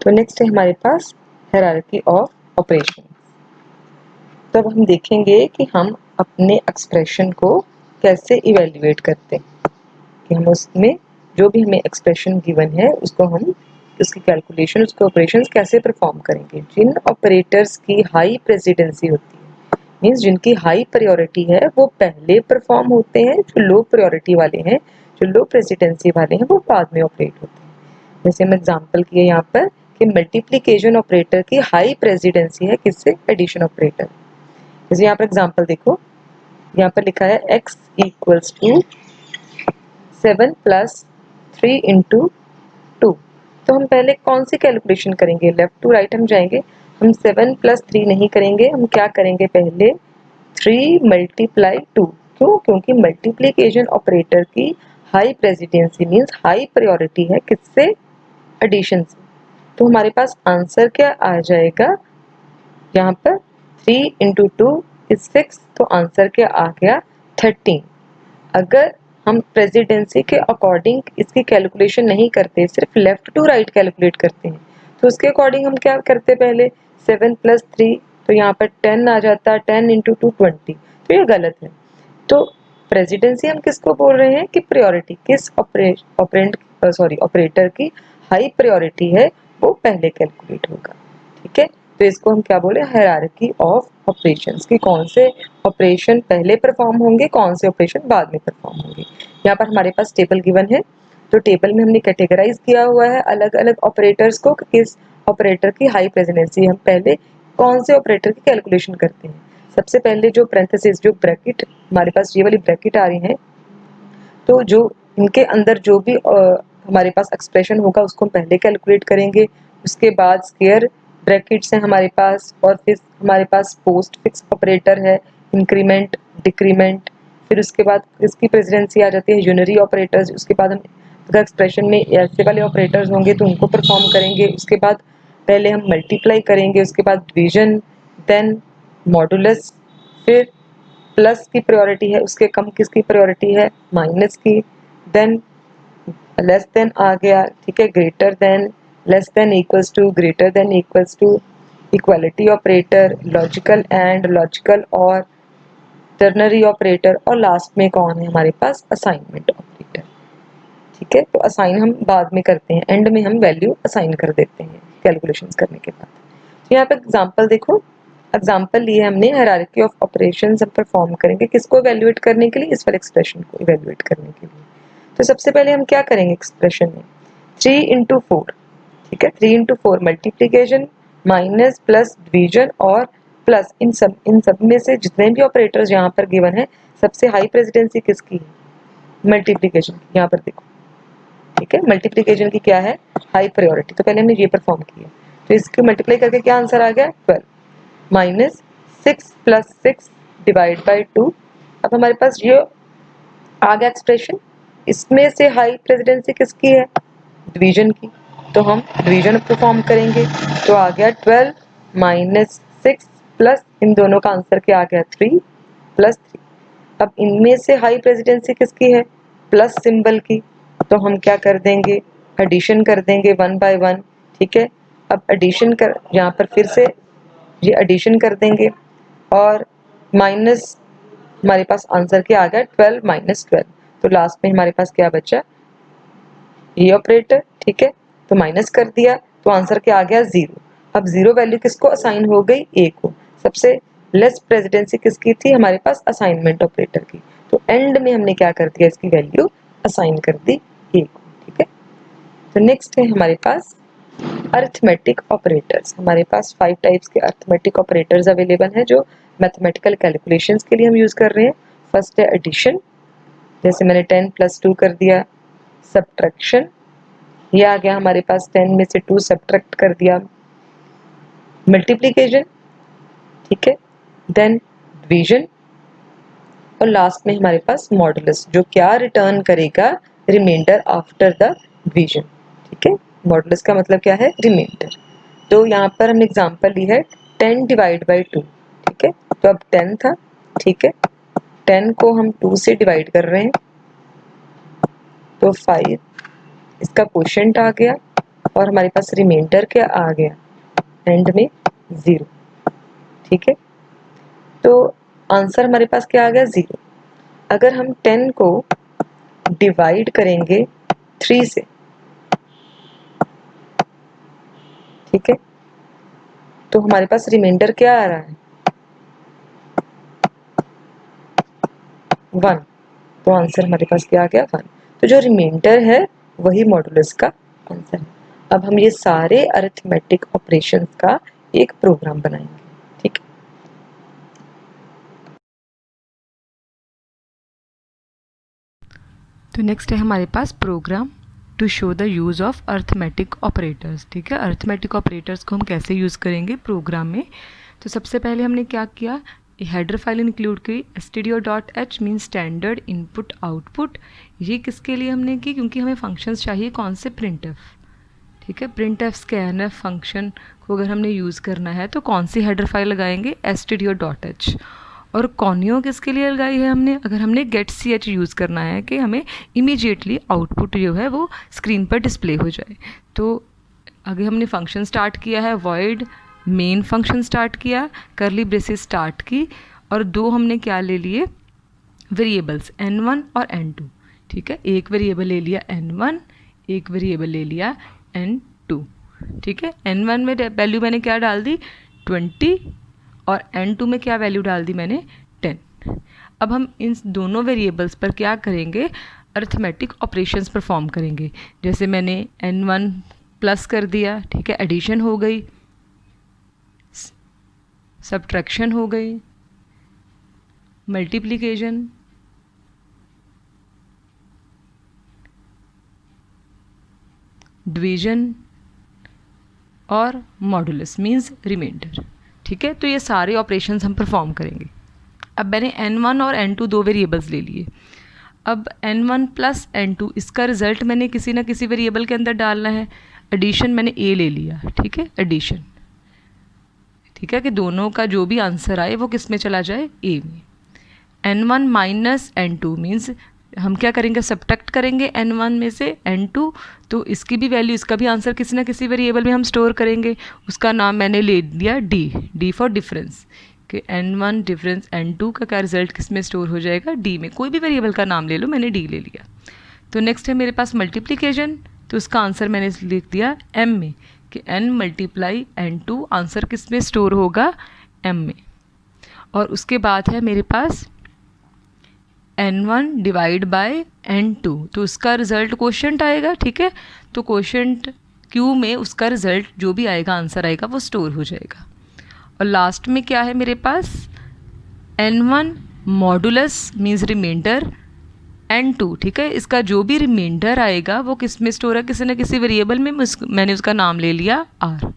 तो नेक्स्ट है हमारे पास हायरार्की ऑफ ऑपरेशन। तो अब हम देखेंगे कि हम अपने एक्सप्रेशन को कैसे इवेल्युएट करते हैं, कि हम उसमें जो भी हमें एक्सप्रेशन गिवन है उसको हम उसकी कैलकुलेशन, उसके ऑपरेशंस कैसे परफॉर्म करेंगे। जिन ऑपरेटर्स की हाई प्रेसिडेंसी होती है, मीन्स जिनकी हाई प्रायोरिटी है, वो पहले परफॉर्म होते हैं। जो लो प्रायोरिटी वाले हैं, जो लो प्रेसिडेंसी वाले हैं, वो बाद में ऑपरेट होते हैं। जैसे हम एग्जांपल किए यहाँ पर कि मल्टीप्लिकेशन ऑपरेटर की हाई प्रेसिडेंसी है किससे, एडिशन ऑपरेटर। जैसे यहाँ पर एग्जांपल देखो, यहाँ पर लिखा है x equals to 7 plus 3 into 2। तो हम पहले कौन सी कैलकुलेशन करेंगे, लेफ्ट टू राइट हम जाएंगे। हम 7 प्लस 3 नहीं करेंगे, हम क्या करेंगे, पहले 3 मल्टीप्लाई 2। क्यों, क्योंकि मल्टीप्लिकेशन ऑपरेटर की high presidency means high priority है किससे, एडिशन से। तो हमारे पास आंसर क्या आ जाएगा, यहाँ पर 3 इंटू 2 इज 6, तो आंसर क्या आ गया 13। अगर हम प्रेसिडेंसी के अकॉर्डिंग इसकी कैलकुलेशन नहीं करते, सिर्फ लेफ्ट टू राइट कैलकुलेट करते हैं, तो उसके अकॉर्डिंग हम क्या करते, पहले 7 प्लस 3, तो यहाँ पर 10 आ जाता है, 10 इंटू 2 20। तो ये गलत है। तो प्रेसिडेंसी हम किसको बोल रहे हैं कि प्रायोरिटी किस ऑपरेटर की हाई प्रायोरिटी है वो पहले कैलकुलेट होगा। ठीक है, तो इसको हम क्या बोले, हायरार्की ऑफ ऑपरेशंस, कि कौन से ऑपरेशन पहले परफॉर्म होंगे, कौन से ऑपरेशन बाद में परफॉर्म होंगे। यहाँ पर हमारे पास टेबल गिवन है, तो टेबल में हमने कैटेगराइज किया हुआ है अलग अलग ऑपरेटर्स को, किस ऑपरेटर की हाई प्रेसिडेंसी, हम पहले कौन से ऑपरेटर की कैलकुलेशन करते हैं। सबसे पहले जो पैरेंथेसिस, जो ब्रैकेट हमारे पास ये वाली ब्रैकेट आ रही है, तो जो इनके अंदर जो भी हमारे पास एक्सप्रेशन होगा उसको हम पहले कैलकुलेट करेंगे। उसके बाद स्क्वायर ब्रैकेट्स हैं हमारे पास, और फिर हमारे पास पोस्ट फिक्स ऑपरेटर है, इंक्रीमेंट डिक्रीमेंट। फिर उसके बाद इसकी प्रेसिडेंसी आ जाती है यूनरी ऑपरेटर्स। उसके बाद हम अगर एक्सप्रेशन में ऐसे वाले ऑपरेटर्स होंगे तो उनको परफॉर्म करेंगे। उसके बाद पहले हम मल्टीप्लाई करेंगे, उसके बाद डिवीजन, देन मॉडुलस, फिर प्लस की प्रायोरिटी है, उसके कम किसकी प्रायोरिटी है, माइनस की, देन लेस देन आ गया, ठीक है, greater than, less than, equals to, greater than, equals to, equality operator, logical and, logical or, ternary operator, और लास्ट में कौन है हमारे पास, असाइनमेंट ऑपरेटर। ठीक है, तो असाइन हम बाद में करते हैं, एंड में हम वैल्यू असाइन कर देते हैं कैलकुलेशंस करने के बाद। तो यहाँ पे एग्जांपल देखो, एग्जांपल लिए हमने हायरार्की ऑफ ऑपरेशंस हम परफॉर्म करेंगे किसको इवैल्यूएट करने के लिए, इस वाले एक्सप्रेशन को इवैल्यूएट करने के लिए। तो सबसे पहले हम क्या करेंगे एक्सप्रेशन में, 3 इंटू 4, ठीक है, 3 into 4 multiplication minus plus division और प्लस, इन सब में से जितने भी ऑपरेटर्स यहाँ पर गिवन है, सबसे हाई प्रेसिडेंसी किसकी है, मल्टीप्लीकेशन की। यहाँ पर देखो, ठीक है, मल्टीप्लीकेशन की क्या है, हाई प्रायोरिटी। तो पहले हमने ये परफॉर्म किया, तो इसको मल्टीप्लाई करके क्या आंसर आ गया 12 माइनस 6 प्लस 6 डिवाइड बाई 2। अब हमारे पास ये आ गया एक्सप्रेशन, इसमें से हाई प्रेसिडेंसी किसकी है, डिवीजन की। तो हम डिवीजन परफॉर्म करेंगे, तो आ गया 12 माइनस 6 प्लस, इन दोनों का आंसर क्या आ गया 3 प्लस 3। अब इनमें से हाई प्रेसिडेंसी किसकी है, प्लस सिंबल की, तो हम क्या कर देंगे, एडिशन कर देंगे 1 बाय 1। ठीक है, अब एडिशन कर, यहाँ पर फिर से ये एडिशन कर देंगे, और माइनस, हमारे पास आंसर क्या आ गया 12 माइनस 12। तो लास्ट में हमारे पास क्या बचा, ये ऑपरेटर। ठीक है, तो माइनस कर दिया, तो आंसर क्या आ गया 0। अब 0 वैल्यू किसको असाइन हो गई, ए को। सबसे लेस प्रेसिडेंसी किसकी थी, हमारे पास असाइनमेंट ऑपरेटर की। तो एंड में हमने क्या कर दिया, इसकी वैल्यू असाइन कर दी ए को। ठीक है, तो नेक्स्ट है हमारे पास अरिथमेटिक ऑपरेटर्स। हमारे पास 5 टाइप्स के अरिथमेटिक ऑपरेटर्स अवेलेबल हैं जो मैथमेटिकल कैलकुलेशंस के लिए हम यूज कर रहे हैं। फर्स्ट है एडिशन, जैसे मैंने 10 प्लस 2 कर दिया। सब्ट्रैक्शन, ये आ गया हमारे पास 10 में से 2 सब्ट्रैक्ट कर दिया। मल्टीप्लिकेशन, ठीक है, देन डिवीजन, और लास्ट में हमारे पास मॉडुलस, जो क्या रिटर्न करेगा, रिमाइंडर आफ्टर द डिवीजन। ठीक है, मॉडुलस का मतलब क्या है, रिमाइंडर। तो यहाँ पर हमने एग्जांपल ली है 10 डिवाइड बाई 2। ठीक है, तो अब 10 था, ठीक है, 10 को हम 2 से डिवाइड कर रहे हैं, तो 5 इसका क्वोशिएंट आ गया, और हमारे पास रिमाइंडर क्या आ गया, एंड में 0। ठीक है, तो आंसर हमारे पास क्या आ गया, 0। अगर हम 10 को डिवाइड करेंगे 3 से, ठीक है, तो हमारे पास रिमाइंडर क्या आ रहा है, 1। तो आंसर हमारे पास क्या आ गया, 1। तो जो रिमाइंडर है वही मॉडुलस का आंसर है। अब हम ये सारे अरिथमेटिक ऑपरेशंस का एक प्रोग्राम बनाएंगे। ठीक है, तो नेक्स्ट है हमारे पास program to show the use of arithmetic operators. ठीक है, अर्थमेटिक ऑपरेटर्स को हम कैसे यूज़ करेंगे प्रोग्राम में। तो सबसे पहले हमने क्या किया, हेडर फाइल इंक्लूड की stdio.h mean standard input output. ये किसके लिए हमने की, क्योंकि हमें फंक्शंस चाहिए कौन से, प्रिंट एफ। ठीक है, प्रिंट एफ स्कैनएफ फंक्शन को अगर हमने यूज़ करना है तो कौन सी हेडर फाइल लगाएंगे, stdio.h। और कॉनियो किसके लिए लगाई है हमने, अगर हमने गेट सी एच यूज़ करना है कि हमें इमीडिएटली आउटपुट जो है वो स्क्रीन पर डिस्प्ले हो जाए। तो आगे हमने फंक्शन स्टार्ट किया है, वॉइड मेन फंक्शन स्टार्ट किया, करली ब्रेसेस स्टार्ट की, और दो हमने क्या ले लिए, वेरिएबल्स n1 और n2। ठीक है, एक वेरिएबल ले लिया n1, एक वेरिएबल ले लिया n2। ठीक है, n1 में वैल्यू मैंने क्या डाल दी, 20, और n2 में क्या वैल्यू डाल दी मैंने, 10। अब हम इन दोनों वेरिएबल्स पर क्या करेंगे, अर्थमेटिक ऑपरेशंस परफॉर्म करेंगे। जैसे मैंने n1 प्लस कर दिया, ठीक है, एडिशन हो गई, सब्ट्रैक्शन हो गई, मल्टीप्लिकेशन, डिवीजन और मॉडुलस मींस रिमाइंडर। ठीक है, तो ये सारे ऑपरेशंस हम परफॉर्म करेंगे। अब मैंने n1 और n2 दो वेरिएबल्स ले लिए। अब n1 प्लस n2 इसका रिजल्ट मैंने किसी ना किसी वेरिएबल के अंदर डालना है। एडिशन मैंने a ले लिया, ठीक है, एडिशन। ठीक है, कि दोनों का जो भी आंसर आए वो किस में चला जाए, a में। n1 माइनस n2 मीन्स हम क्या करेंगे, सब्ट्रैक्ट करेंगे n1 में से n2, तो इसकी भी वैल्यू, इसका भी आंसर किसी ना किसी वेरिएबल में हम स्टोर करेंगे। उसका नाम मैंने ले दिया d फॉर डिफरेंस, कि n1 डिफरेंस n2 का क्या रिजल्ट किस में स्टोर हो जाएगा, d में। कोई भी वेरिएबल का नाम ले लो, मैंने d ले लिया। तो नेक्स्ट है मेरे पास मल्टीप्लिकेशन, तो उसका आंसर मैंने लिख दिया m में, कि n मल्टीप्लाई n2, आंसर किस में स्टोर होगा, m में। और उसके बाद है मेरे पास n1 डिवाइड बाय n2, तो उसका रिजल्ट क्वोशंट आएगा। ठीक है, तो क्वोशंट q में उसका रिजल्ट जो भी आएगा, आंसर आएगा, वो स्टोर हो जाएगा। और लास्ट में क्या है मेरे पास, n1 modulus means remainder n2। ठीक है, इसका जो भी रिमाइंडर आएगा वो किस में स्टोर है, किसी न किसी वेरिएबल में, मैंने उसका नाम ले लिया r।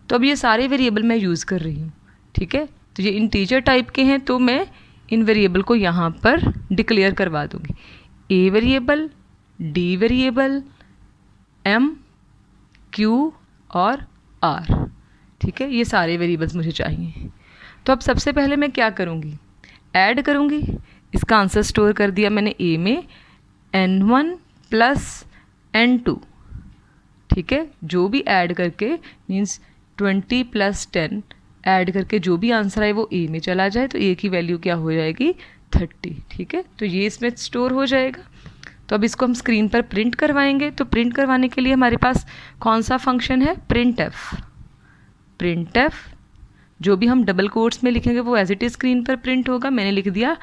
तो अब ये सारे वेरिएबल मैं यूज़ कर रही हूँ। ठीक है, तो ये इंटीजर टाइप के हैं, तो मैं इन वेरिएबल को यहाँ पर डिक्लेयर करवा दूँगी, a variable, d variable, m, q और r। ठीक है, ये सारे वेरिएबल्स मुझे चाहिए। तो अब सबसे पहले मैं क्या करूँगी, ऐड करूँगी। इसका आंसर स्टोर कर दिया मैंने a में, n1 प्लस n2। ठीक है, जो भी ऐड करके मीन्स 20 प्लस 10 ऐड करके जो भी आंसर आए वो a में चला जाए, तो a की वैल्यू क्या हो जाएगी, 30। ठीक है, तो ये इसमें स्टोर हो जाएगा। तो अब इसको हम स्क्रीन पर प्रिंट करवाएंगे। तो प्रिंट करवाने के लिए हमारे पास कौन सा फंक्शन है, प्रिंट एफ। प्रिंट एफ जो भी हम डबल कोट्स में लिखेंगे वो एज इट इज स्क्रीन पर प्रिंट होगा। मैंने लिख दिया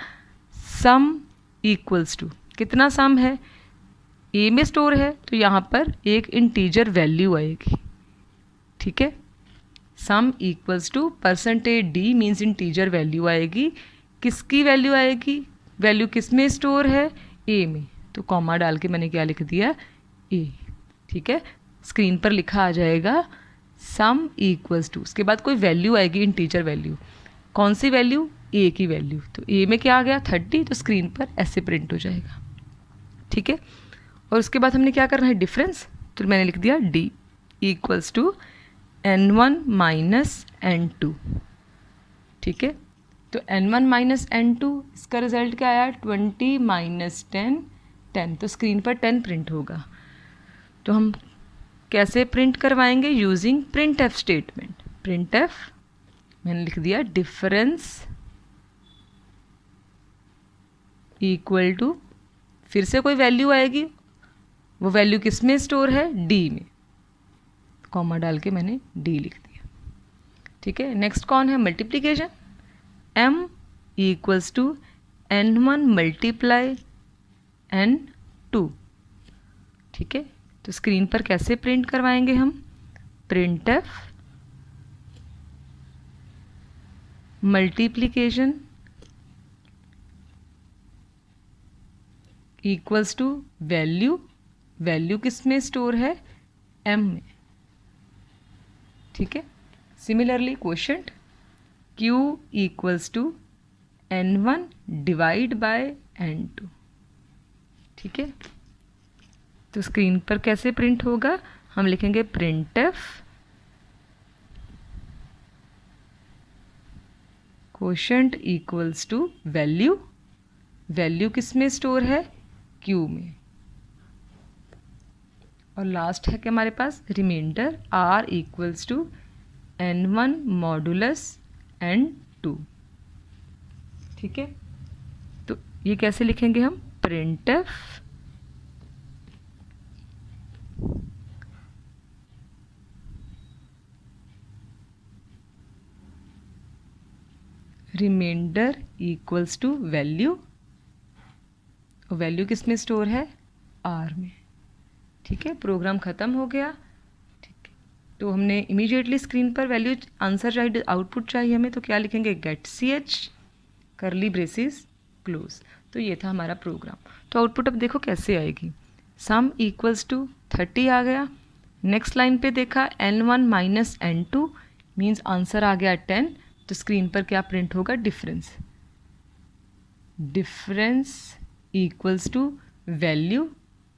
सम इक्वल्स टू, कितना सम है, a में स्टोर है, तो यहाँ पर एक इंटीजर वैल्यू आएगी। ठीक है, sum equals to percentage d means integer value आएगी। किसकी वैल्यू आएगी, वैल्यू किस में स्टोर है, a में, तो कॉमा डाल के मैंने क्या लिख दिया, a। ठीक है, स्क्रीन पर लिखा आ जाएगा सम इक्वल्स टू, उसके बाद कोई वैल्यू आएगी, इंटीजर वैल्यू। कौन सी वैल्यू, a की वैल्यू। तो a में क्या आ गया, 30, तो स्क्रीन पर ऐसे प्रिंट हो जाएगा। ठीक है, और उसके बाद हमने क्या करना है, डिफरेंस। तो मैंने लिख दिया d equals to n1 minus n2। ठीक है, तो n1 माइनस n2, इसका रिजल्ट क्या आया, 20 माइनस 10, 10, तो स्क्रीन पर 10 प्रिंट होगा। तो हम कैसे प्रिंट करवाएंगे? Using print F statement. Print F मैंने लिख दिया डिफरेंस इक्वल टू, फिर से कोई वैल्यू आएगी, वो वैल्यू किस में स्टोर है? डी में, कॉमा डाल के मैंने डी लिख दिया। ठीक है, नेक्स्ट कौन है? Multiplication. m equals to n1 multiply n2। ठीक है, तो स्क्रीन पर कैसे प्रिंट करवाएंगे हम? Print F multiplication equals to value, value किस में स्टोर है? m में। ठीक है, similarly quotient q equals to n1 divide by n2। ठीक है, तो स्क्रीन पर कैसे प्रिंट होगा? हम लिखेंगे printf quotient equals to value, value किस में स्टोर है? q में। और लास्ट है कि हमारे पास remainder r equals to n1 modulus n2। ठीक है, तो ये कैसे लिखेंगे हम? Print f remainder equals to value, value किस में स्टोर है? आर में। ठीक है, प्रोग्राम ख़त्म हो गया। ठीक है, तो हमने इमीडिएटली स्क्रीन पर वैल्यू आंसर चाहिए, आउटपुट चाहिए हमें, तो क्या लिखेंगे? गेट सी एच करली ब्रेसिस क्लोज। तो ये था हमारा प्रोग्राम। तो आउटपुट अब देखो कैसे आएगी। सम इक्वल्स टू 30 आ गया। नेक्स्ट लाइन पे देखा n1 minus n2 means answer आ गया 10। तो स्क्रीन पर क्या प्रिंट होगा? Difference. Difference equals to value,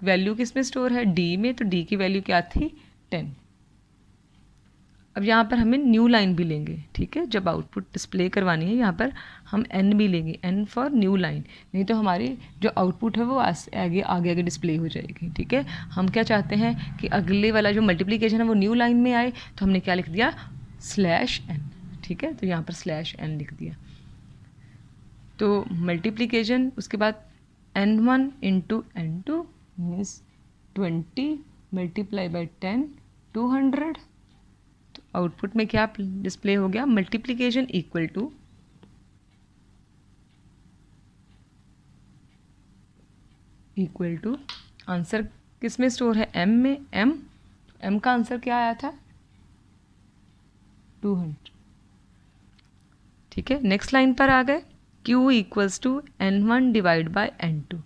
value किस में स्टोर है? डी में, तो डी की वैल्यू क्या थी? 10। अब यहाँ पर हमें न्यू लाइन भी लेंगे। ठीक है, जब आउटपुट डिस्प्ले करवानी है यहाँ पर हम n भी लेंगे, n फॉर न्यू लाइन, नहीं तो हमारी जो आउटपुट है वो आगे आगे आगे डिस्प्ले हो जाएगी। ठीक है, हम क्या चाहते हैं कि अगले वाला जो मल्टीप्लिकेशन है वो न्यू लाइन में आए, तो हमने क्या लिख दिया? /n। ठीक है, तो यहाँ पर /n लिख दिया। तो मल्टीप्लिकेशन, उसके बाद n1 into n2 means 20 multiply by 10 200। तो आउटपुट में क्या डिस्प्ले हो गया? मल्टीप्लिकेशन इक्वल टू आंसर किस में स्टोर है? m में। m का आंसर क्या आया था? 200। ठीक है, नेक्स्ट लाइन पर आ गए। q equals to n1 divide by n2।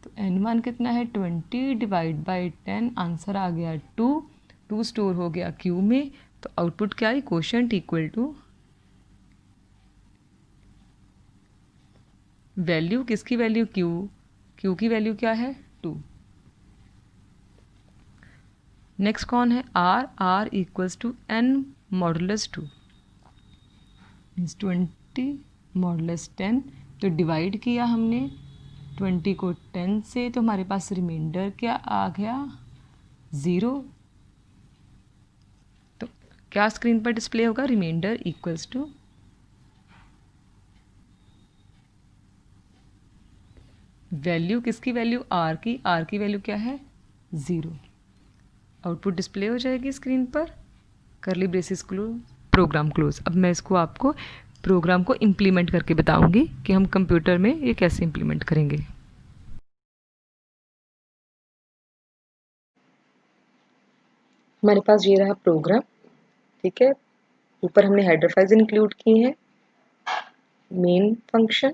तो n1 कितना है? 20 डिवाइड बाई 10, आंसर आ गया 2। 2 स्टोर हो गया q में। तो आउटपुट क्या है? क्वोशंट इक्वल टू वैल्यू, किसकी वैल्यू? q की वैल्यू क्या है? 2। नेक्स्ट कौन है? r equals to n modulus 2 means 20 modulus 10। तो डिवाइड किया हमने 20 को 10 से, तो हमारे पास रिमाइंडर क्या आ गया? 0। तो क्या स्क्रीन पर डिस्प्ले होगा? रिमाइंडर इक्वल्स टू वैल्यू, किसकी वैल्यू? r की वैल्यू क्या है? 0। आउटपुट डिस्प्ले हो जाएगी स्क्रीन पर, करली ब्रेसिस क्लोज, प्रोग्राम क्लोज। अब मैं इसको आपको प्रोग्राम को इम्प्लीमेंट करके बताऊंगी कि हम कंप्यूटर में ये कैसे इम्प्लीमेंट करेंगे। हमारे पास ये रहा प्रोग्राम। ठीक है, ऊपर हमने हेडर फाइल्स इंक्लूड की हैं, मेन फंक्शन,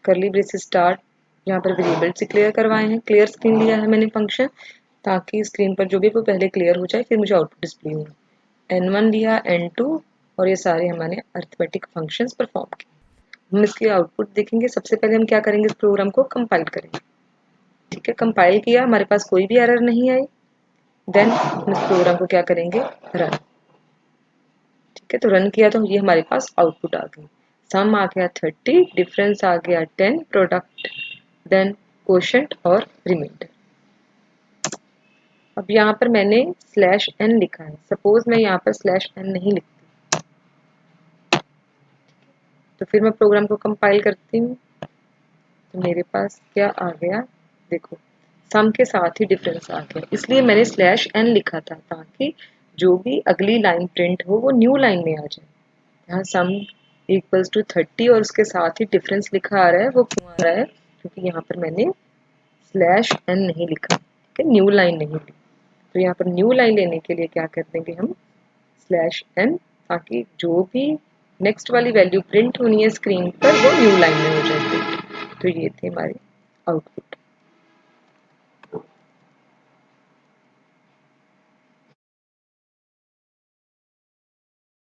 करली ब्रेसेस स्टार्ट, यहाँ पर वेरिएबल से क्लियर करवाए हैं, क्लियर स्क्रीन लिया है मैंने फंक्शन, ताकि स्क्रीन पर जो भी वो पहले क्लियर हो जाए, फिर मुझे आउटपुट डिस्प्ले हो। n1 लिया, n2, और ये सारे हमारे अरिथमेटिक फंक्शंस परफॉर्म किए। हम इसके आउटपुट देखेंगे। सबसे पहले हम क्या करेंगे? इस प्रोग्राम को कंपाइल करेंगे। ठीक है, कंपाइल किया, हमारे पास कोई भी एरर नहीं आई। देन हम इस प्रोग्राम को क्या करेंगे? रन। ठीक है, तो रन किया तो ये हमारे पास आउटपुट आ गई। सम आ गया 30, डिफरेंस आ गया 10, प्रोडक्ट, देन क्वोशंट और रिमाइंडर। अब यहाँ पर मैंने /n लिखा है, सपोज मैं यहाँ पर /n नहीं लिखती तो फिर मैं प्रोग्राम को कंपाइल करती हूँ तो मेरे पास क्या आ गया, देखो सम के साथ ही डिफरेंस आ गया, इसलिए मैंने /n लिखा था ताकि जो भी अगली लाइन प्रिंट हो वो न्यू लाइन में आ जाए। यहाँ सम इक्वल्स टू 30 और उसके साथ ही डिफरेंस लिखा आ रहा है, वो क्यों आ रहा है, क्योंकि यहाँ पर मैंने /n नहीं लिखा, ठीक है, न्यू लाइन नहीं ली। तो यहाँ पर न्यू लाइन लेने के लिए क्या कर देंगे हम /n, ताकि जो भी नेक्स्ट वाली वैल्यू प्रिंट होनी है स्क्रीन पर वो न्यू लाइन में हो जाए। तो ये थे हमारे आउटपुट।